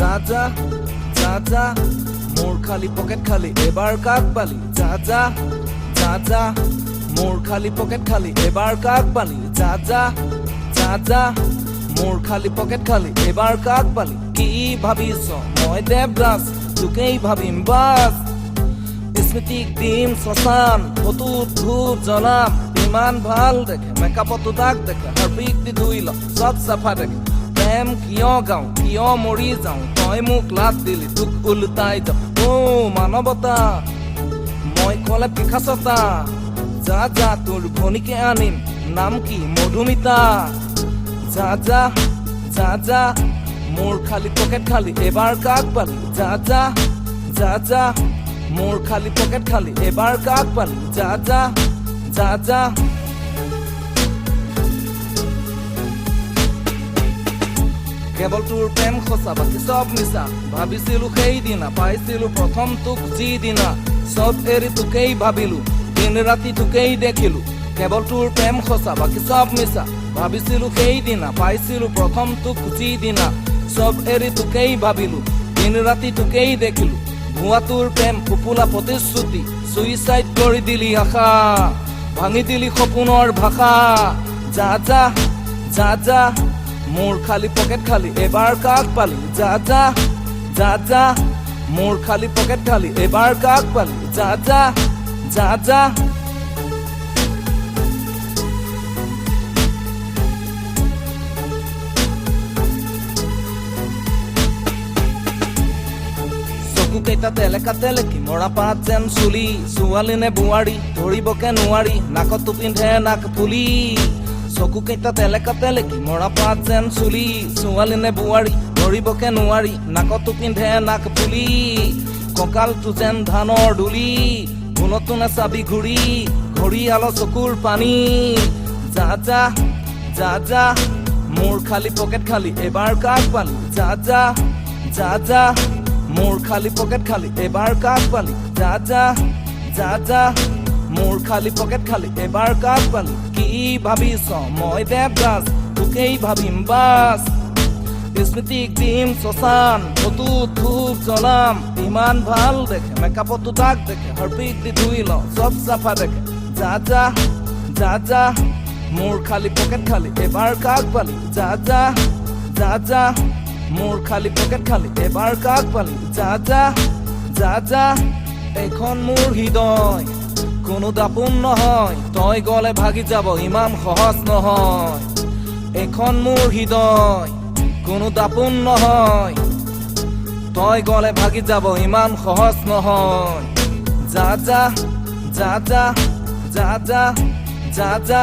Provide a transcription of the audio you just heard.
যা যা যা মোর খালি পকেট খালি এবার কাক পালি যা যা যা যা মোর খালি পকেট খালি এবার কাক পালি যা যা যা যা মোর খালি পকেট খালি এবার কাক পালি কি ভাবিছ মই দেবদাস তোকেই ভাবিম বাস স্মৃতিক দিম শ্মশান ফটো ধূপ জ্বলাম ইমান ভাল দেখে মেকআপতো দাগ দেখে হাৰ্পিক দি ধুই ল চব চাফা দেখে প্ৰেম কিয় গাওঁ কিয় মৰি যাওঁ তই মোক লাভ দিলি তোক ওলোটাই যাওঁ অ মানৱতা মই কলে পিখাচতা যা যা তোৰ ভনীকে আনিম নাম কি মধুমিতা যা যা যা যা মোর খালি পকেট খালি এবার কাক পালি যা যা যা যা মোর খালি পকেট খালি এবার কাক পালি যা যা যা যা কেৱল তোৰ প্ৰেম সঁচা বাকী চব মিছা ভাবিছিলো সেইদিনা পাইছিলো প্ৰথম তোক যিদিনা চব এৰি তোকেই ভাবিলো দিন ৰাতি তোকেই দেখিলো কেৱল তোৰ প্ৰেম সঁচা বাকী চব মিছা ভাবিছিলো সেইদিনা পাইছিলো প্ৰথম তোক যিদিনা চব এৰি তোকেই ভাবিলো দিন ৰাতি তোকেই দেখিলো ভুৱা তোৰ প্ৰেম ফুপুলা প্ৰতিশ্ৰুতি সুইচাইড কৰি দিলি আশা ভাঙি দিলি সপোনৰ ভাষা যা যা যা যা মোর খালি পকেট খালি এবার কাক পালি যা যা যা যা মোর খালি পকেট খালি এবার কাক পালি যা যা যা যা চকু কেইটা তেলেকা তেলেকি মৰা পাত যেন চুলি ছোৱালী নে বোৱাৰী ধৰিবকে নোৱাৰি নাকতো পিন্ধে নাক ফুলি চকু কেইটা তেলেকা তেলেকি মৰা পাত যেন চুলি ছোৱালী নে বোৱাৰী ধৰিবকে নোৱাৰি নাকতো পিন্ধে নাক ফুলি কঁকালটো যেন ধানৰ দুলি ভুলতো নাচাবি ঘূৰি ঘৰিয়াল চকুৰ পানী যা যা যা যা মোর খালি পকেট খালি এবার কাক পালি যা যা যা যা মোর খালি পকেট খালি এবার কাক পালি যা যা যা যা মোর খালি পকেট খালি এবার কাক পালি কি ভাবিছ মই দেবদাস তোকেই ভাবিম বাস স্মৃতিক দিম শ্মশান ফটো ধূপ জ্বলাম ইমান ভাল দেখে মেকআপতো দাগ দেখে হাৰ্পিক দি ধুই ল চব চাফা দেখে যা যা যা যা মোর খালি পকেট খালি এবার কাক পালি যা যা যা যা মোর খালি পকেট খালি এবার কাক পালি যা যা যা যা এখন মোর হৃদয় কোনো দাপোন নহয় তই গলে ভাগি যাব ইমান সহজ নহয় এখন মোর হৃদয় কোনো দাপোন নহয় তই গলে ভাগি যাব ইমান সহজ নহয় যা যা যা যা যা যা যা যা